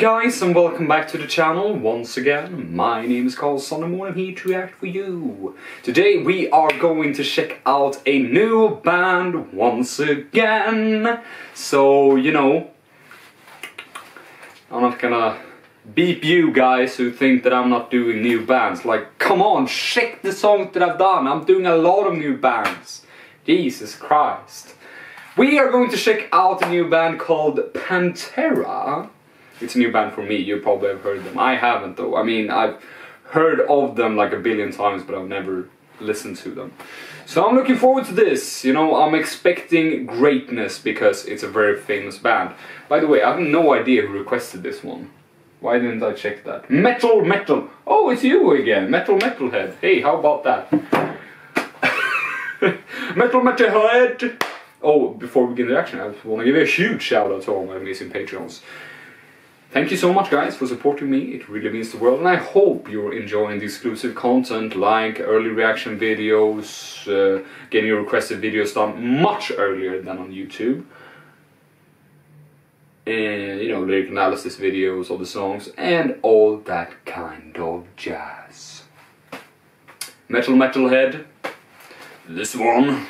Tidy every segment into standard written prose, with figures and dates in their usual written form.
guys, and welcome back to the channel once again. My name is Carlson and I'm here to react for you. Today we are going to check out a new band once again. So, you know, I'm not gonna beep you guys who think that I'm not doing new bands. Like, come on, check the songs that I've done. I'm doing a lot of new bands. Jesus Christ. We are going to check out a new band called Pantera. It's a new band for me, you probably have heard them. I haven't though. I mean, I've heard of them like a billion times, but I've never listened to them. So I'm looking forward to this. You know, I'm expecting greatness because it's a very famous band. By the way, I have no idea who requested this one. Why didn't I check that? Metal! Oh, it's you again, Metalhead. Hey, how about that? Metalhead! Oh, before we begin the reaction, I just want to give a huge shout out to all my amazing Patreons. Thank you so much guys for supporting me, it really means the world, and I hope you're enjoying the exclusive content like early reaction videos, getting your requested videos done much earlier than on YouTube, and you know, lyric analysis videos of the songs and all that kind of jazz. Metalhead, this one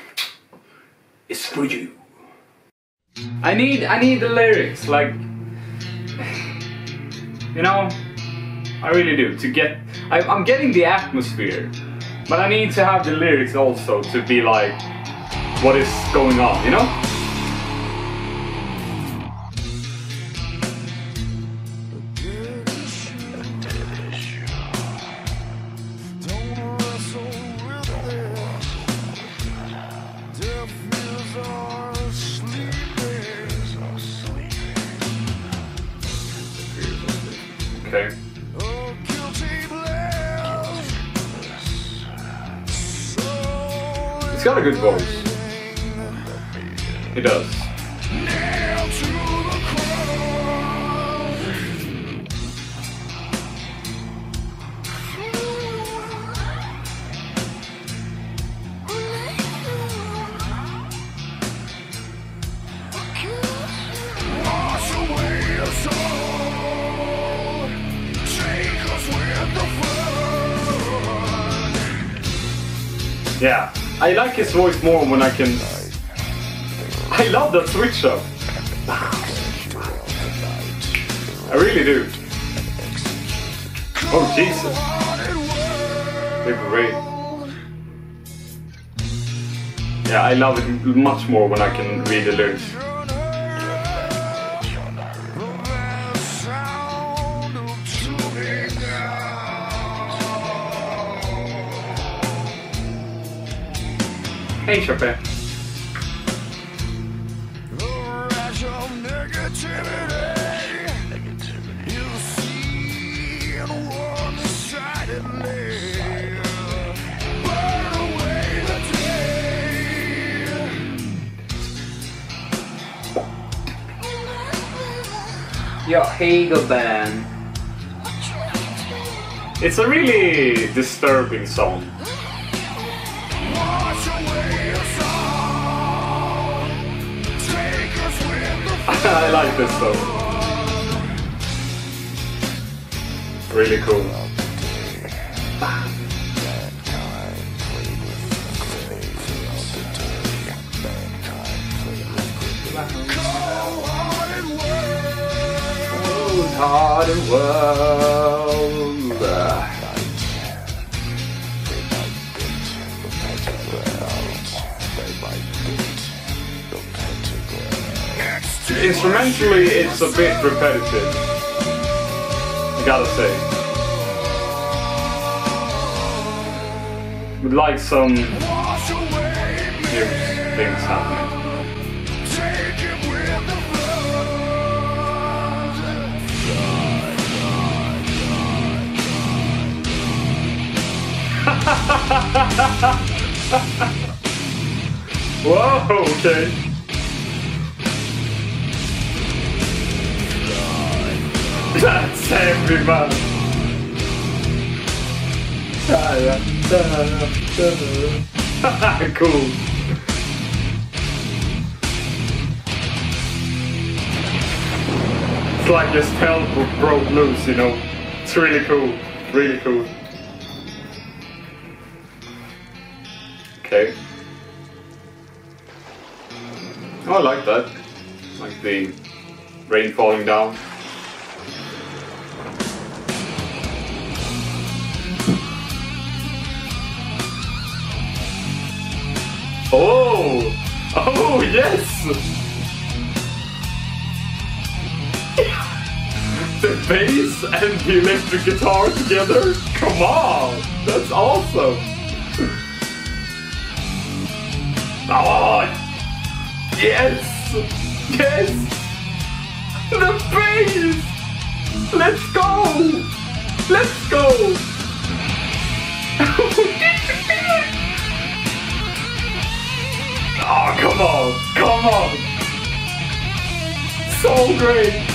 is for you. I need the lyrics, like, you know, I really do, to get... I'm getting the atmosphere, but I need to have the lyrics also to be like, what is going on, you know? Okay. It's got a good voice. It does. Yeah, I like his voice more when I can... I love that switch up. I really do. Oh Jesus. They're great. Yeah, I love it much more when I can read the lyrics. Hey, Chappelle. Yeah, Hegel band. It's a really disturbing song. I like this song. Really cool. Cold-hearted world. Instrumentally, it's a bit repetitive, I gotta say. Would like some new things happening. Whoa, okay. That's heavy, man. Cool. It's like this hell broke loose, you know. It's really cool, really cool. Okay. Oh, I like that. Like the rain falling down. Oh! Oh, yes! The bass and the electric guitar together? Come on! That's awesome! Oh! Yes! Yes! The bass! Let's go! Let's go! Oh, come on! Come on! So great!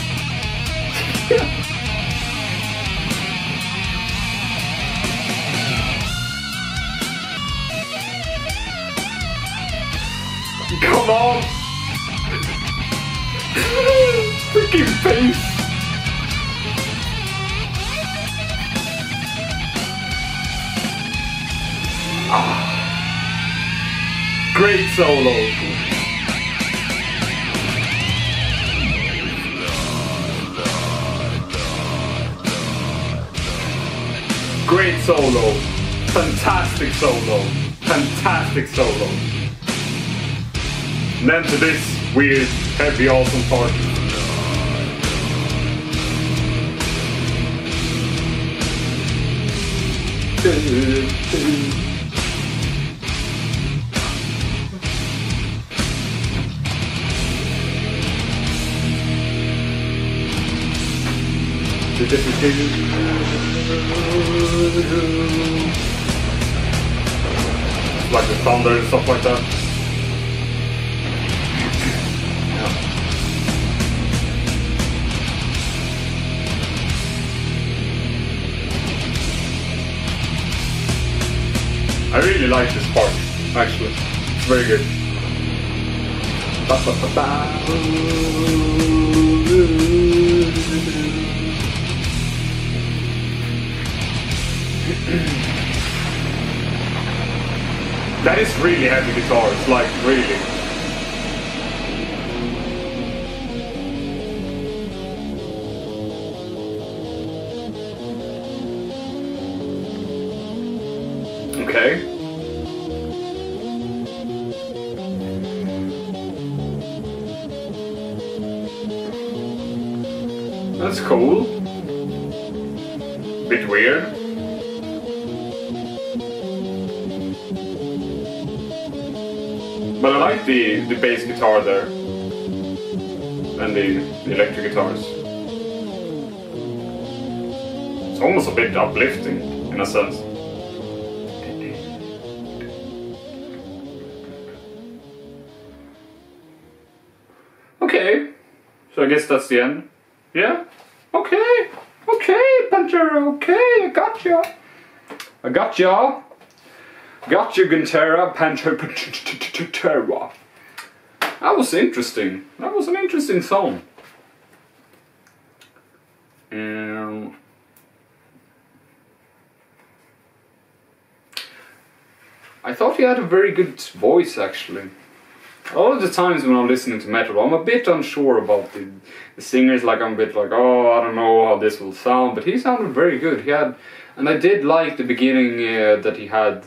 Come on! Freaking bass! Ah. Great solo! Great solo! Fantastic solo! Fantastic solo! And then to this weird, heavy, awesome part. Like the thunder and stuff like that. I really like this part, actually. It's very good. That is really heavy guitars, like really. Okay. That's cool. Bit weird. But I like the bass guitar there. And the electric guitars. It's almost a bit uplifting, in a sense. Okay, so I guess that's the end. Yeah? Okay, okay, Pantera, okay, I got ya. I got ya. Got you, Pantera, Pantera. That was interesting. That was an interesting song. I thought he had a very good voice, actually. All of the times when I'm listening to metal, I'm a bit unsure about the singers. Like, I'm a bit like, oh, I don't know how this will sound. But he sounded very good. He had, and I did like the beginning that he had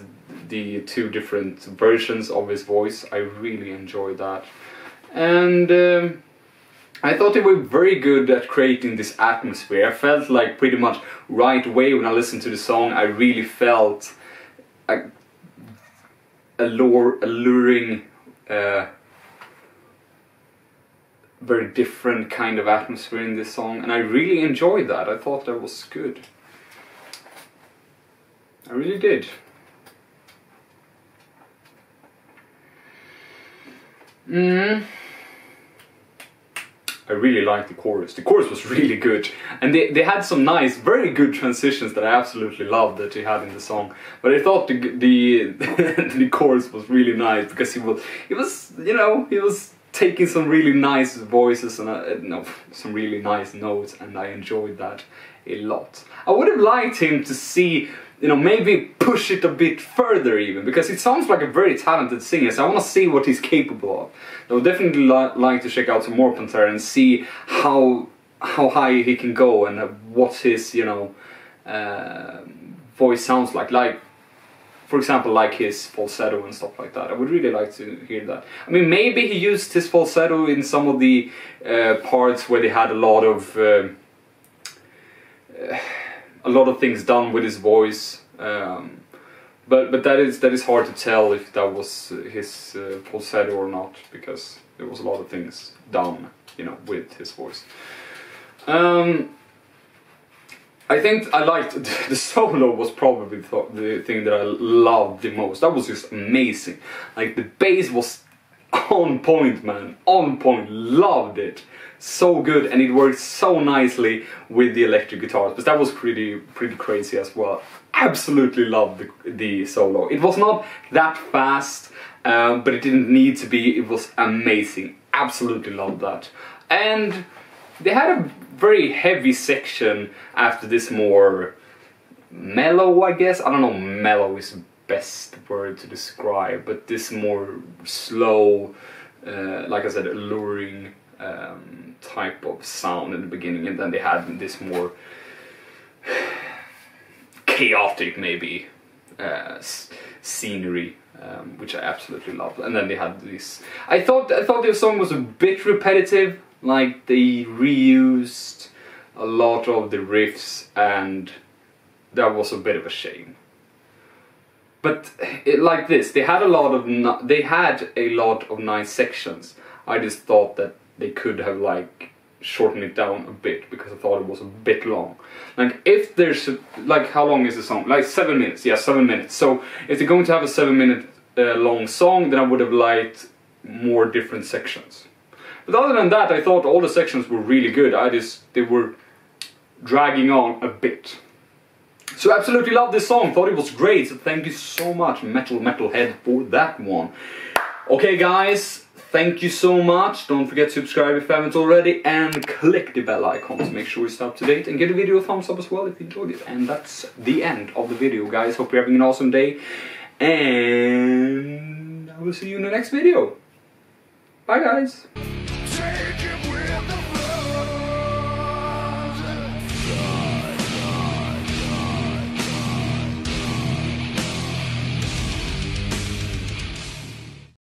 the two different versions of his voice. I really enjoyed that. And I thought they were very good at creating this atmosphere. I felt like pretty much right away when I listened to the song, I really felt a alluring, very different kind of atmosphere in this song, and I really enjoyed that. I thought that was good. I really did. I really liked the chorus. The chorus was really good, and they had some nice, very good transitions that I absolutely loved that he had in the song. But I thought the chorus was really nice because he was, you know, he was taking some really nice voices and no, some really nice notes, and I enjoyed that a lot. I would have liked him to see, you know, maybe push it a bit further even, because it sounds like a very talented singer, so I want to see what he's capable of. I would definitely like to check out some more Pantera and see how high he can go and what his, you know, voice sounds like. Like, for example, like his falsetto and stuff like that. I would really like to hear that. I mean, maybe he used his falsetto in some of the parts where they had a lot of things done with his voice. But that is hard to tell if that was his falsetto or not, because there was a lot of things done, you know, with his voice. I think I liked the solo was probably the thing that I loved the most. That was just amazing. Like, the bass was on point, man, on point. Loved it, so good, and it worked so nicely with the electric guitars. But that was pretty crazy as well. Absolutely loved the solo. It was not that fast, but it didn't need to be. It was amazing. Absolutely loved that. And they had a very heavy section after this more mellow, I guess. I don't know, mellow is the best word to describe, but this more slow, like I said, alluring type of sound in the beginning, and then they had this more chaotic, maybe, scenery, which I absolutely loved. And then they had this. I thought their song was a bit repetitive. Like, they reused a lot of the riffs, and that was a bit of a shame. But like this, they had a lot of nice sections. I just thought that they could have like shortened it down a bit, because I thought it was a bit long. Like, if there's like, how long is the song? Like 7 minutes. Yeah, 7 minutes. So if they're going to have a 7-minute long song, then I would have liked more different sections. But other than that, I thought all the sections were really good. They were dragging on a bit. So absolutely loved this song, thought it was great. So thank you so much, Metalhead, for that one. Okay guys, thank you so much. Don't forget to subscribe if you haven't already, and click the bell icon to make sure you stay up to date, and give the video a thumbs up as well if you enjoyed it. And that's the end of the video, guys. Hope you're having an awesome day, and I will see you in the next video. Bye guys.